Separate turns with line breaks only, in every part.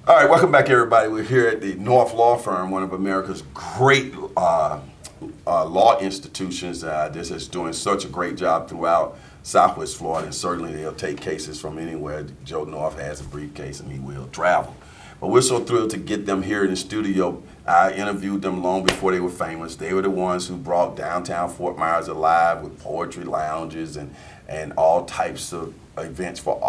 All right, welcome back, everybody. We're here at the North Law Firm, one of America's great law institutions. This is doing such a great job throughout Southwest Florida, and certainly they'll take cases from anywhere. Joe North has a briefcase, and he will travel. But we're so thrilled to get them here in the studio. I interviewed them long before they were famous. They were the ones who brought downtown Fort Myers alive with poetry lounges and all types of events for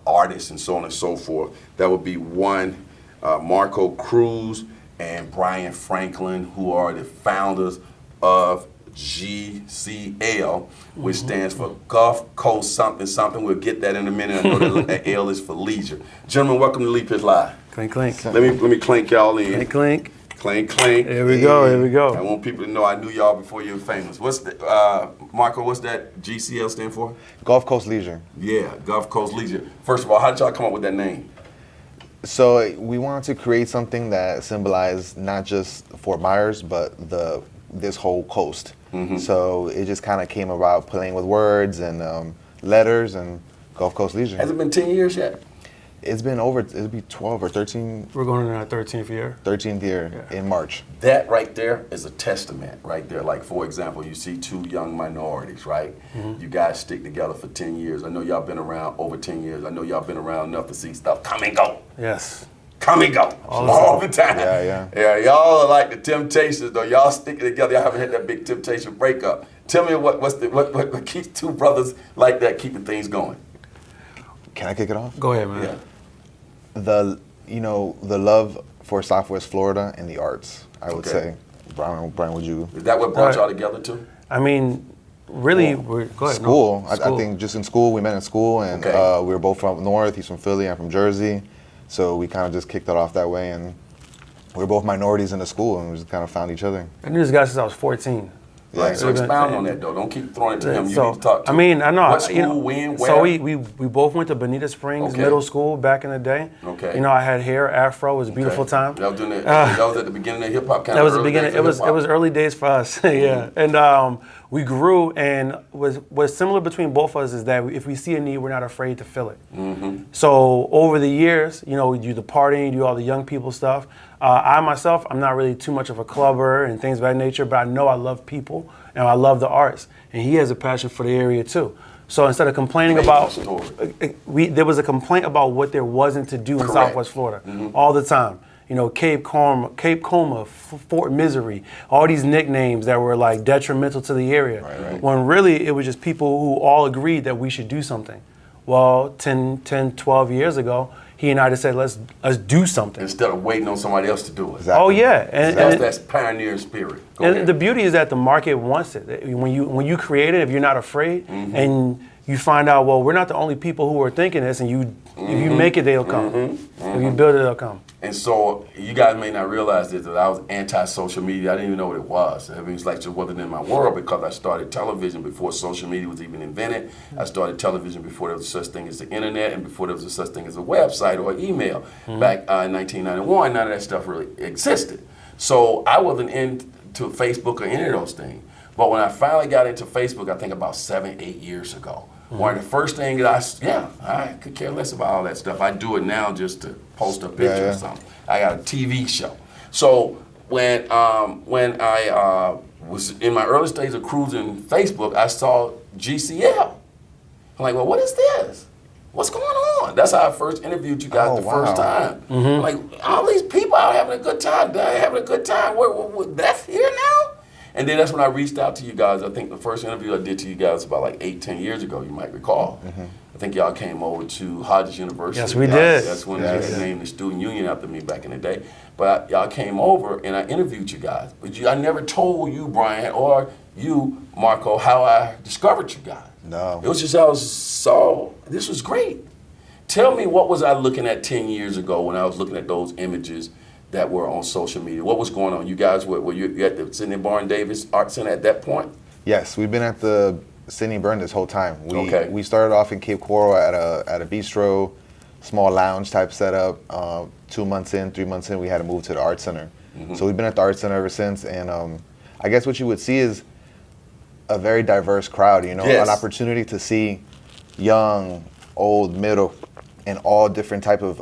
artists and so on and so forth. That would be one, Marco Cruz and Brian Franklin, who are the founders of GCL, which stands for Gulf Coast something something. We'll get that in a minute. I know that L is for leisure. Gentlemen, welcome to Leap Pitch Live.
Clink, clink.
Let me clink y'all in.
Clink, clink.
Clink, clink.
Here we go, here we go.
I want people to know I knew y'all before you were famous. What's the, Marco, what's that GCL stand for?
Gulf Coast Leisure.
Yeah, Gulf Coast Leisure. First of all, how did y'all come up with that name?
So we wanted to create something that symbolized not just Fort Myers, but this whole coast. So it just kind of came about playing with words and letters and Gulf Coast Leisure.
Has it been 10 years yet?
It's been over, it'll be 12 or 13.
We're going in our 13th year.
13th year in March.
That right there is a testament right there. Like, for example, you see two young minorities, right? You guys stick together for 10 years. I know y'all been around over 10 years. I know y'all been around enough to see stuff come and go.
Yes.
Come and go. All the time. Yeah, y'all are like the Temptations, though. Y'all sticking together. Y'all haven't had that big Temptation breakup. Tell me what keeps two brothers like that keeping things going?
Can I kick it off?
Go ahead, man.
Yeah.
The love for Southwest Florida and the arts, I would say. Brian, would you?
Is that what brought y'all together too?
I mean, really, go ahead.
School.
No,
I think just in school, we met in school, and we were both from North. He's from Philly, I'm from Jersey. So we kind of just kicked it off that way, and we were both minorities in the school, and we just kind of found each other.
I knew this guy since I was 14.
Right, so expound on that though. Don't keep throwing it to him. You need to talk to him.
I mean, I know.
What school, when, where?
So we both went to Bonita Springs Middle School back in the day.
Okay.
You know, I had hair, afro. It was a beautiful time.
That was, that was at the beginning of hip hop.
That was the beginning. It was early days for us. Yeah. And we grew, and what's similar between both of us is that if we see a need, we're not afraid to fill it. So over the years, you know, we do the partying, do all the young people stuff. I myself, I'm not really too much of a clubber and things of that nature, but I know I love people and I love the arts. And he has a passion for the area too. So instead of complaining about, there was a complaint about what there wasn't to do in Southwest Florida all the time. You know, Cape Coma, Fort Misery, all these nicknames that were like detrimental to the area. When really it was just people who all agreed that we should do something. Well, 10, 12 years ago, he and I just said, let's do something.
Instead of waiting on somebody else to do it.
Exactly.
Oh yeah. And
that's pioneer spirit.
And the beauty is that the market wants it. When you create it, if you're not afraid, and you find out, well, we're not the only people who are thinking this, and if you make it, they'll come. If you build it, they'll come.
And so you guys may not realize this, that I was anti-social media. I didn't even know what it was. I mean, it's like it wasn't in my world because I started television before social media was even invented. I started television before there was such thing as the internet and before there was such thing as a website or email. Back in 1991, none of that stuff really existed. So I wasn't into Facebook or any of those things. But when I finally got into Facebook, I think about 7, 8 years ago, one of the first things that I could care less about all that stuff. I do it now just to post a picture or something. I got a TV show. So when I was in my early stages of cruising Facebook, I saw GCL. I'm like, well, what is this? What's going on? That's how I first interviewed you guys first time. Like, all these people out having a good time. They're having a good time. That's here now? And then that's when I reached out to you guys. I think the first interview I did to you guys was about like 8, 10 years ago, you might recall. I think y'all came over to Hodges University.
Yes, we did.
That's when they named the student union after me back in the day. But y'all came over and I interviewed you guys. But I never told you, Brian, or you, Marco, how I discovered you guys.
No.
It was just this was great. Tell me, what was I looking at 10 years ago when I was looking at those images that were on social media? What was going on? You guys were you at the Sidney Barn Davis Art Center at that point?
Yes, we've been at the Sidney Burn this whole time. We started off in Cape Coral at a bistro, small lounge type setup. 2 months in, 3 months in, we had to move to the Art Center. So we've been at the Art Center ever since. And I guess what you would see is a very diverse crowd. You know, an opportunity to see young, old, middle, and all different type of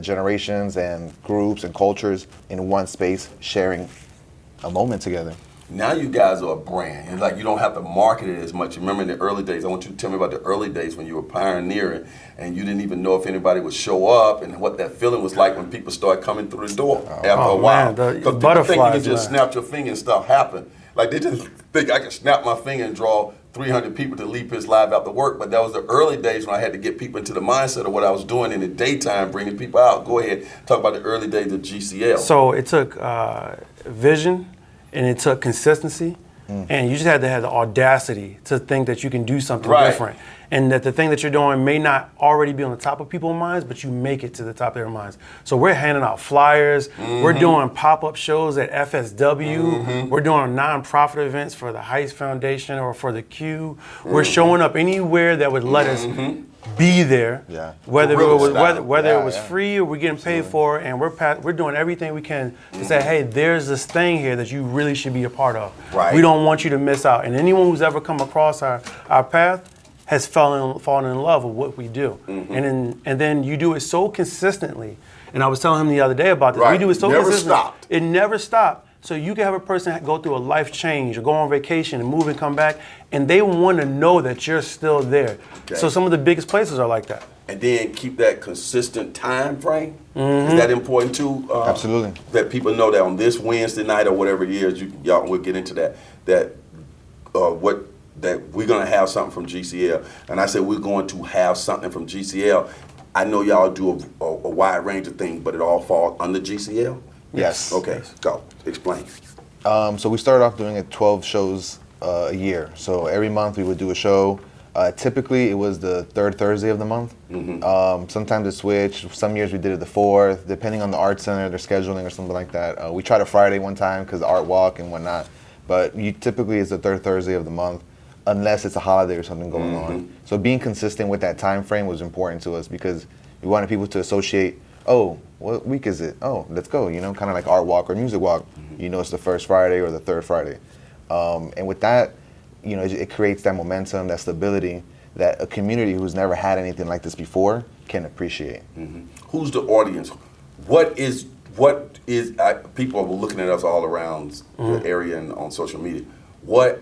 generations and groups and cultures in one space, sharing a moment together.
Now you guys are a brand. It's like you don't have to market it as much. Remember in the early days, I want you to tell me about the early days when you were pioneering and you didn't even know if anybody would show up and what that feeling was like when people started coming through the door after a while.
Because
people think you can just snap your finger and stuff happen. Like they just think I can snap my finger and draw 300 people to leave his live after work, but that was the early days when I had to get people into the mindset of what I was doing in the daytime, bringing people out. Go ahead, talk about the early days of GCL.
So it took vision, and it took consistency, and you just had to have the audacity to think that you can do something different, and that the thing that you're doing may not already be on the top of people's minds, but you make it to the top of their minds. So we're handing out flyers, we're doing pop-up shows at FSW, we're doing nonprofit events for the Heights Foundation or for the Q. We're showing up anywhere that would let us be there, whether it was free or we're getting paid for, and we're doing everything we can to say, hey, there's this thing here that you really should be a part of. We don't want you to miss out. And anyone who's ever come across our path has fallen in love with what we do. And then you do it so consistently. And I was telling him the other day about this. We do it so consistently. It never stopped. So you can have a person go through a life change or go on vacation and move and come back, and they want to know that you're still there. So some of the biggest places are like that.
And then keep that consistent time frame. Is that important too?
Absolutely.
That people know that on this Wednesday night or whatever it is, y'all will get into that. That we're gonna have something from GCL. And I said we're going to have something from GCL. I know y'all do a wide range of things, but it all falls under GCL.
Yes.
Okay, go. Explain.
So we started off doing 12 shows a year. So every month we would do a show. Typically it was the third Thursday of the month. Sometimes it switched. Some years we did it the fourth, depending on the art center, their scheduling or something like that. We tried a Friday one time because art walk and whatnot. But typically it's the third Thursday of the month, unless it's a holiday or something going on. So being consistent with that time frame was important to us because we wanted people to associate, oh, what week is it? Oh, let's go, kind of like art walk or music walk. It's the first Friday or the third Friday. And with that, it creates that momentum, that stability that a community who's never had anything like this before can appreciate.
Who's the audience? What is people are looking at us all around the area and on social media. What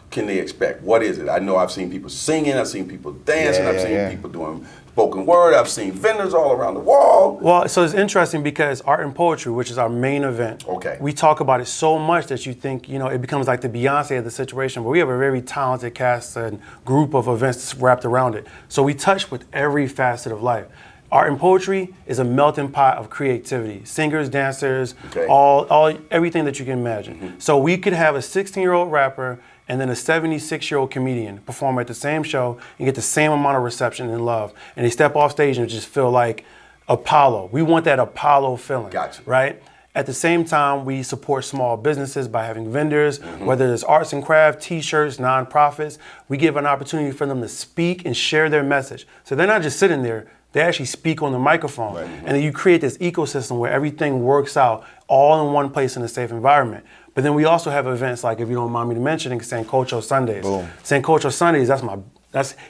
can they expect? What is it? I know I've seen people singing, I've seen people dancing, I've seen people doing spoken word, I've seen vendors all around the wall.
Well, so it's interesting because art and poetry, which is our main event, we talk about it so much that you think, it becomes like the Beyonce of the situation, but we have a very talented cast and group of events wrapped around it. So we touch with every facet of life. Art and poetry is a melting pot of creativity. Singers, dancers, all everything that you can imagine. So we could have a 16-year-old rapper and then a 76-year-old comedian perform at the same show and get the same amount of reception and love. And they step off stage and just feel like Apollo. We want that Apollo feeling, right? At the same time, we support small businesses by having vendors, whether it's arts and crafts, t-shirts, nonprofits. We give an opportunity for them to speak and share their message. So they're not just sitting there, they actually speak on the microphone. And then you create this ecosystem where everything works out all in one place in a safe environment. But then we also have events like, if you don't mind me mentioning, Sancocho Sundays. Sancocho Sundays,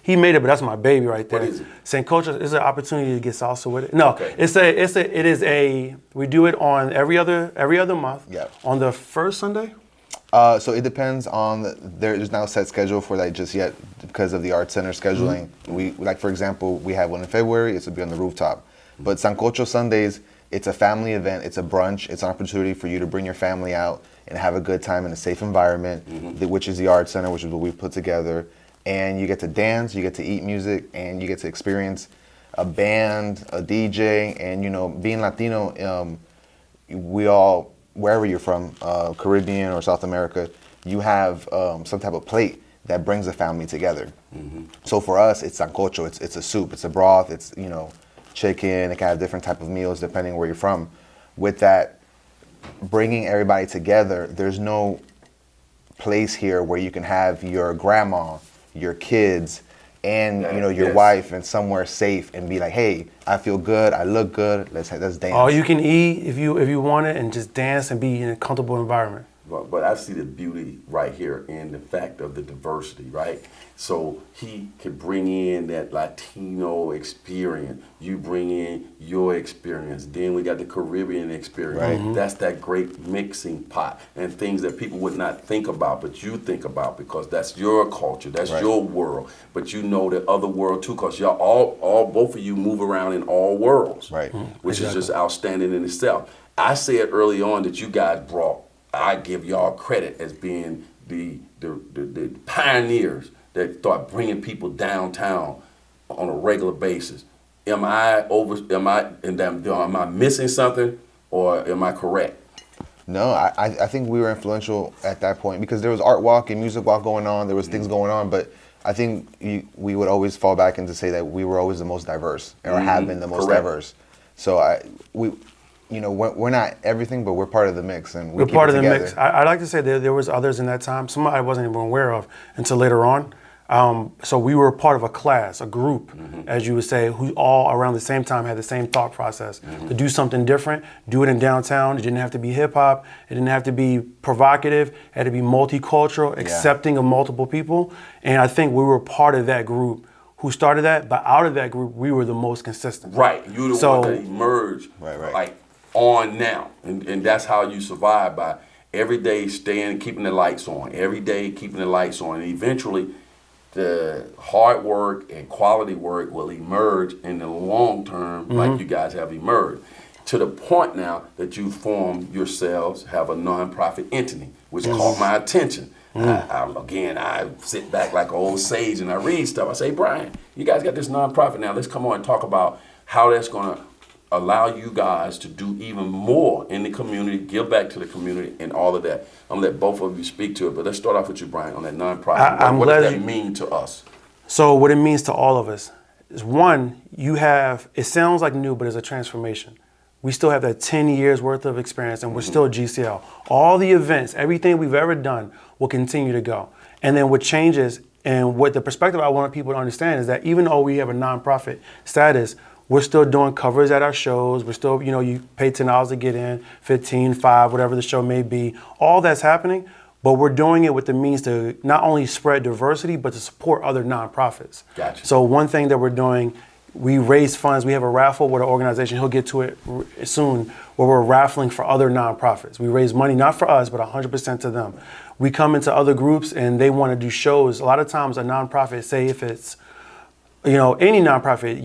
he made it, but that's my baby right there.
What is it?
Sancocho is an opportunity to get salsa with it. No, we do it on every other month. On the first Sunday.
So it depends on there's now a set schedule for that just yet because of the art center scheduling. We for example, we have one in February. It's to be on the rooftop. But Sancocho Sundays, it's a family event. It's a brunch. It's an opportunity for you to bring your family out and have a good time in a safe environment, which is the art center, which is what we've put together. And you get to dance, you get to eat music, and you get to experience a band, a DJ, and being Latino, we all, wherever you're from, Caribbean or South America, you have some type of plate that brings the family together. So for us, it's sancocho. It's a soup. It's a broth. It's chicken. It can have different type of meals depending where you're from. With that, bringing everybody together, there's no place here where you can have your grandma, your kids, and your wife and somewhere safe and be like, hey, I feel good, I look good, let's dance.
All you can eat if you want it and just dance and be in a comfortable environment.
But I see the beauty right here in the fact of the diversity, right? So he could bring in that Latino experience. You bring in your experience. Then we got the Caribbean experience.
Right.
That's that great mixing pot and things that people would not think about, but you think about because that's your culture, that's your world. But you know the other world too, because y'all both of you move around in all worlds,
Right.
Which is just outstanding in itself. I said early on that you guys I give y'all credit as being the pioneers that start bringing people downtown on a regular basis. Am I missing something, or am I correct?
No, I think we were influential at that point because there was art walk and music walk going on. There was things going on, but I think we would always fall back into say that we were always the most diverse or have been the most diverse. So we're not everything, but we're part of the mix, and we're
part of the mix. I'd like to say there was others in that time. Some I wasn't even aware of until later on. So we were part of a class, a group, as you would say, who all around the same time had the same thought process to do something different, do it in downtown. It didn't have to be hip hop. It didn't have to be provocative. It had to be multicultural, accepting of multiple people. And I think we were part of that group who started that, but out of that group, we were the most consistent.
Right, you the one that emerged, like on now, and that's how you survive, by every day keeping the lights on, every day keeping the lights on, and eventually the hard work and quality work will emerge in the long term, like you guys have emerged, to the point now that you formed yourselves, have a nonprofit entity, which caught my attention. I sit back like an old sage and I read stuff. I say, Brian, you guys got this nonprofit now. Let's come on and talk about how that's going to allow you guys to do even more in the community, give back to the community, and all of that. I'm going to let both of you speak to it, but let's start off with you, Brian, on that nonprofit. What does that mean to us?
So what it means to all of us is, one, it sounds like new, but it's a transformation. We still have that 10 years worth of experience, and we're still GCL. All the events, everything we've ever done will continue to go. And then what changes, and what the perspective I want people to understand is that even though we have a nonprofit status, we're still doing covers at our shows. We're still, you pay $10 to get in, 15, 5, whatever the show may be. All that's happening, but we're doing it with the means to not only spread diversity, but to support other nonprofits.
Gotcha.
So one thing that we're doing, we raise funds. We have a raffle with an organization, he'll get to it soon, where we're raffling for other nonprofits. We raise money, not for us, but 100% to them. We come into other groups and they want to do shows. A lot of times a nonprofit, say if it's, any nonprofit,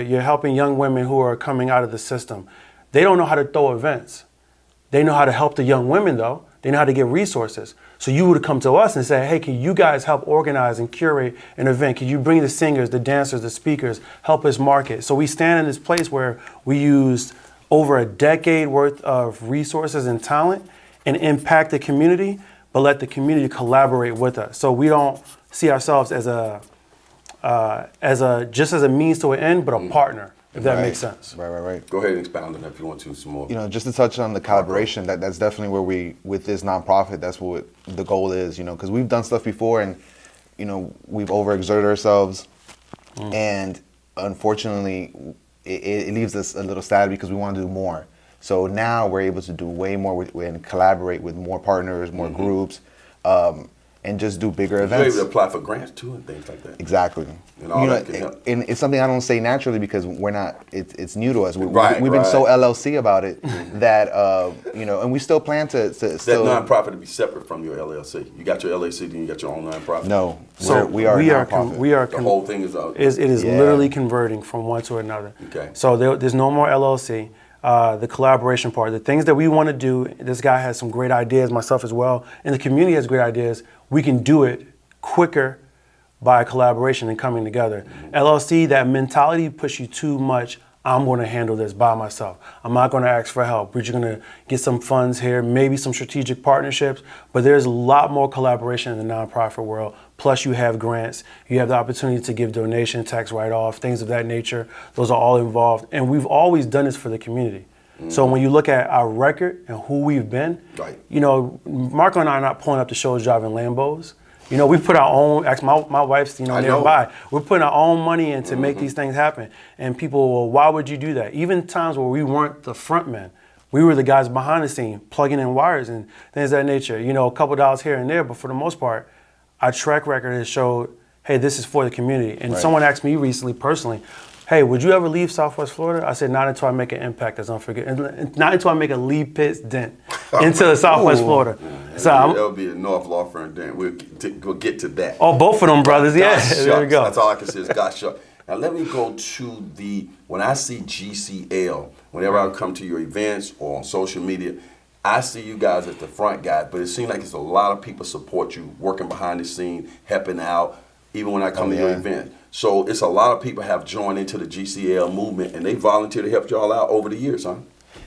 you're helping young women who are coming out of the system. They don't know how to throw events. They know how to help the young women though. They know how to get resources. So you would come to us and say, hey, can you guys help organize and curate an event? Can you bring the singers, the dancers, the speakers, help us market? So we stand in this place where we used over a decade worth of resources and talent and impact the community, but let the community collaborate with us. So we don't see ourselves as just as a means to an end, but a partner, if that makes sense.
Right.
Go ahead and expound on that if you want to some more.
Just to touch on the collaboration, that's definitely where with this nonprofit, that's what the goal is, because we've done stuff before and, we've overexerted ourselves and unfortunately it leaves us a little sad because we want to do more. So now we're able to do way more and collaborate with more partners, more groups, and just do bigger events.
You're able to apply for grants too and things like that.
Exactly.
And all that can help.
And it's something I don't say naturally because we're not. It's new to us. We've been so LLC about it that and we still plan to still.
That nonprofit to be separate from your LLC. You got your LLC, then you got your own nonprofit.
No,
so
we are a nonprofit.
The whole thing is out.
It is literally converting from one to another.
Okay.
So there's no more LLC. The collaboration part, the things that we want to do, this guy has some great ideas, myself as well, and the community has great ideas. We can do it quicker by collaboration and coming together. LLC, that mentality puts you too much. I'm going to handle this by myself. I'm not going to ask for help. We're just going to get some funds here, maybe some strategic partnerships, but there's a lot more collaboration in the nonprofit world. Plus you have grants, you have the opportunity to give donation, tax write-off, things of that nature. Those are all involved. And we've always done this for the community. So when you look at our record and who we've been, Marco and I are not pulling up the shows driving Lambos. We put our own, actually my wife's, nearby. We're putting our own money in to make these things happen. And people, well, why would you do that? Even times where we weren't the front men, we were the guys behind the scene, plugging in wires and things of that nature. You know, a couple dollars here and there, but for the most part, our track record has showed, hey, this is for the community. And someone asked me recently, personally, hey, would you ever leave Southwest Florida? I said, not until I make an impact that's unforgettable. Not until I make a Lee Pitts dent into Southwest Florida.
So that'll be a North Law Firm dent. We'll get to that.
Oh, both of them brothers, yeah. There we go.
That's all I can say is gosh shucks. Now let me go to when I see GCL, whenever I come to your events or on social media, I see you guys as the front guys, but it seems like it's a lot of people support you, working behind the scene, helping out, even when I come to your event. So it's a lot of people have joined into the GCL movement, and they volunteer to help y'all out over the years, huh?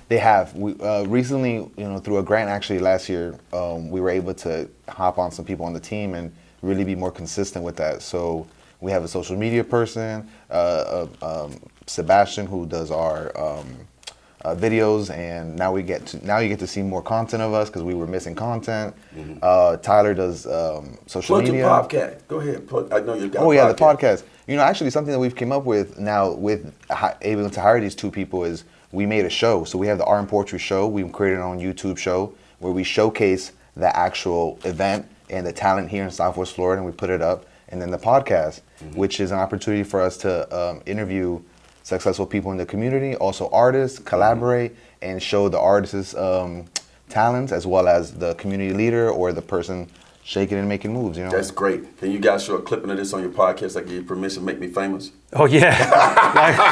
They have. We recently, through a grant actually last year, we were able to hop on some people on the team and really be more consistent with that. So we have a social media person, Sebastian, who does our videos, and now you get to see more content of us because we were missing content. Tyler does social media.
Plug your podcast. Go ahead. I know you got.
Oh yeah, the podcast. Actually, something that we've came up with now with able to hire these two people is we made a show. So we have the Art and Poetry show. We created our own YouTube show where we showcase the actual event and the talent here in Southwest Florida, and we put it up. And then the podcast, which is an opportunity for us to interview successful people in the community, also artists, collaborate, and show the artist's talents as well as the community leader or the person shaking and making moves.
That's great. Can you guys show a clipping of this on your podcast? I give you permission to make me famous.
Oh yeah.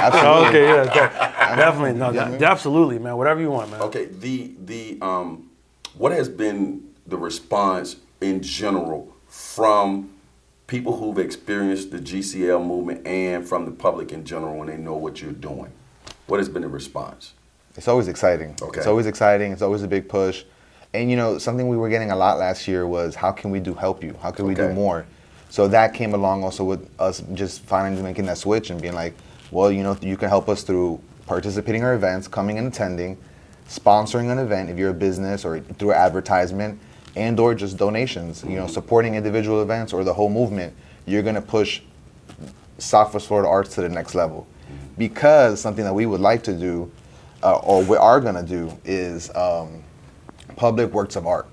Absolutely.
Okay, yeah, definitely. No, absolutely, man. Whatever you want, man.
Okay. What has been the response in general from people who've experienced the GCL movement and from the public in general when they know what you're doing? What has been the response?
It's always exciting.
Okay.
It's always exciting. It's always a big push. And something we were getting a lot last year was how can we help you? How can we do more? So that came along also with us just finally making that switch and being like, well, you can help us through participating in our events, coming and attending, sponsoring an event if you're a business or through advertisement, and or just donations, supporting individual events or the whole movement. You're gonna push Southwest Florida arts to the next level. Because something that we would like to do, or we are gonna do, is public works of art.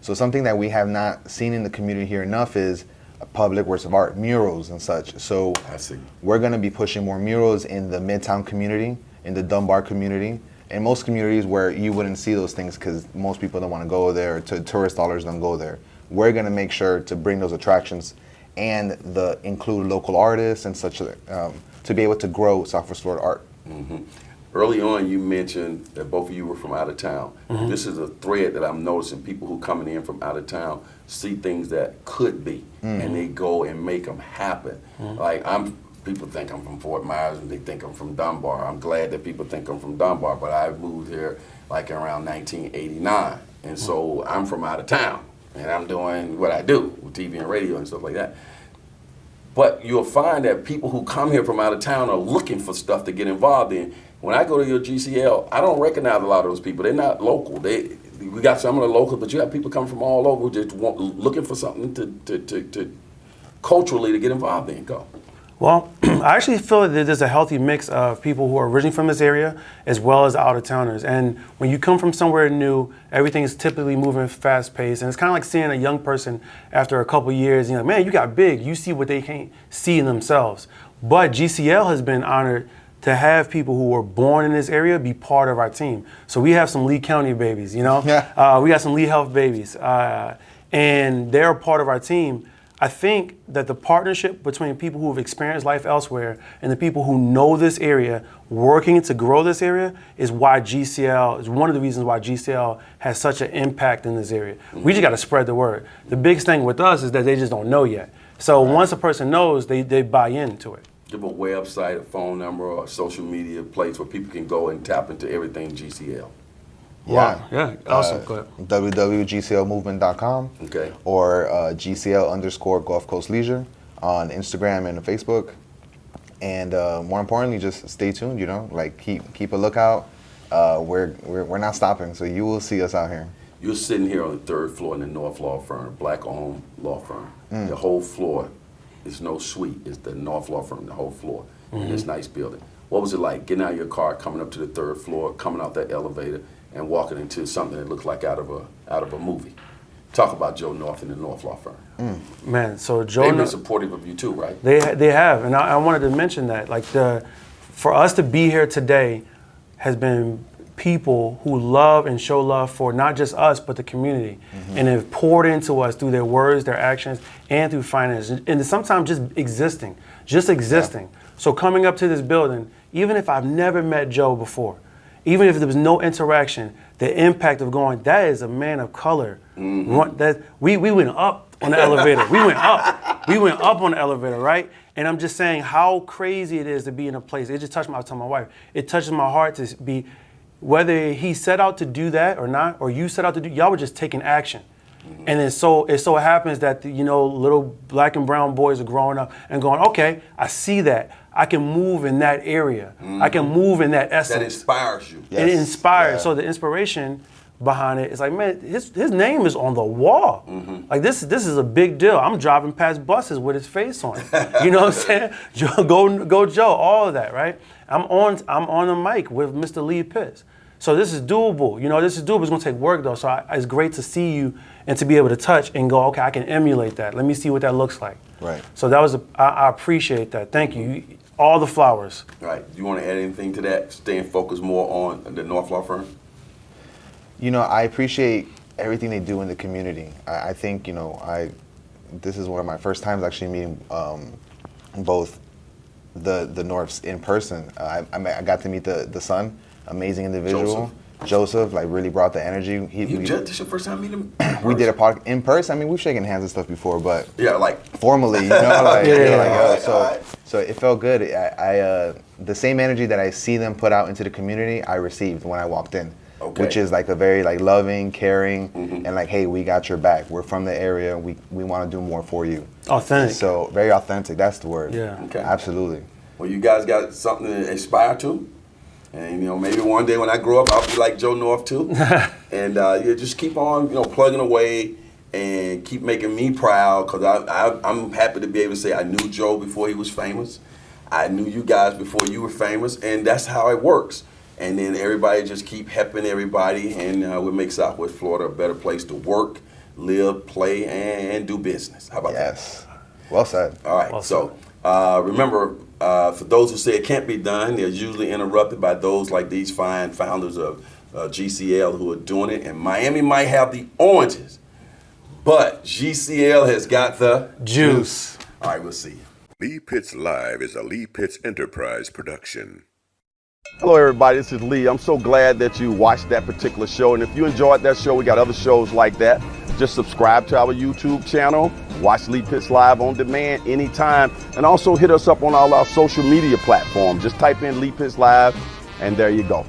So something that we have not seen in the community here enough is public works of art, murals and such. So we're gonna be pushing more murals in the Midtown community, in the Dunbar community, and most communities where you wouldn't see those things because most people don't want to go there, tourist dollars don't go there. We're going to make sure to bring those attractions and include local artists and such to be able to grow Southwest Florida art.
Early on, you mentioned that both of you were from out of town. This is a thread that I'm noticing. People who coming in from out of town see things that could be, and they go and make them happen. People think I'm from Fort Myers and they think I'm from Dunbar. I'm glad that people think I'm from Dunbar, but I moved here like around 1989. And so I'm from out of town and I'm doing what I do with TV and radio and stuff like that. But you'll find that people who come here from out of town are looking for stuff to get involved in. When I go to your GCL, I don't recognize a lot of those people. They're not local. We got some of the locals, but you have people coming from all over just looking for something to culturally to get involved in. Go.
Well, I actually feel that there's a healthy mix of people who are originally from this area as well as out-of-towners. And when you come from somewhere new, everything is typically moving fast-paced. And it's kind of like seeing a young person after a couple years, you're like, man, you got big. You see what they can't see in themselves. But GCL has been honored to have people who were born in this area be part of our team. So we have some Lee County babies, we got some Lee Health babies. And they're a part of our team. I think that the partnership between people who have experienced life elsewhere and the people who know this area, working to grow this area, is one of the reasons why GCL has such an impact in this area. We just got to spread the word. The biggest thing with us is that they just don't know yet. So once a person knows, they buy into it.
Give a website, a phone number, or a social media place where people can go and tap into everything GCL.
Yeah, awesome. Go ahead.
www.gclmovement.com or GCL_Gulf Coast Leisure on Instagram and Facebook. And more importantly, just stay tuned, keep a lookout. We're not stopping, so you will see us out here.
You're sitting here on the third floor in the North Law Firm, black-owned law firm. The whole floor is no suite. It's the North Law Firm, the whole floor in this nice building. What was it like getting out of your car, coming up to the 3rd floor, coming out that elevator, and walking into something that looked like out of a movie? Talk about Joe North and the North Law Firm.
Man, so Joe,
they've been supportive of you too, right?
They have, and I wanted to mention that. Like for us to be here today has been people who love and show love for not just us but the community, and have poured into us through their words, their actions, and through finance, and sometimes just existing. Yeah. So coming up to this building, even if I've never met Joe before, even if there was no interaction, the impact of going, that is a man of color. That we went up on the elevator. We went up on the elevator, right? And I'm just saying how crazy it is to be in a place. It just touched I was telling my wife, it touches my heart to be, whether he set out to do that or not, or you set out to do, y'all were just taking action. And then it so happens that little black and brown boys are growing up and going, okay, I see that. I can move in that area. I can move in that essence.
That inspires you.
Yes. It inspires. Yeah. So the inspiration behind it is like, man, his name is on the wall. Like this is a big deal. I'm driving past buses with his face on it. You know what I'm saying? Go Joe, all of that, right? I'm on the mic with Mr. Lee Pitts. So this is doable. This is doable. It's gonna take work though. So it's great to see you and to be able to touch and go, okay, I can emulate that. Let me see what that looks like.
Right.
So that was I appreciate that. Thank you. All the flowers.
Right. Do you want to add anything to that? Staying focused more on the North Law Firm?
I appreciate everything they do in the community. I think, this is one of my first times actually meeting both the Norths in person. I got to meet the son, amazing individual. Joseph, like, really brought the energy.
This is your first time meeting him?
We did a podcast in person. I mean, we've shaken hands and stuff before, but formally, So it felt good. The same energy that I see them put out into the community, I received when I walked in, which is like a very loving, caring, and like, hey, we got your back. We're from the area. We want to do more for you.
Authentic.
So very authentic. That's the word.
Yeah.
Okay.
Absolutely.
Well, you guys got something to aspire to. And, maybe one day when I grow up, I'll be like Joe North too. And just keep on, plugging away and keep making me proud, because I'm happy to be able to say I knew Joe before he was famous. I knew you guys before you were famous, and that's how it works. And then everybody just keep helping everybody, and we make Southwest Florida a better place to work, live, play, and do business. How about that?
Yes. Well said.
All right. So remember, for those who say it can't be done, they're usually interrupted by those like these fine founders of GCL who are doing it. And Miami might have the oranges, but GCL has got the
juice.
All right, we'll see you.
Lee Pitts Live is a Lee Pitts Enterprise production.
Hello everybody, this is Lee. I'm so glad that you watched that particular show, and if you enjoyed that show, we got other shows like that. Just subscribe to our YouTube channel, watch Lee Pitts Live on demand anytime, and also hit us up on all our social media platforms. Just type in Lee Pitts Live, and there you go.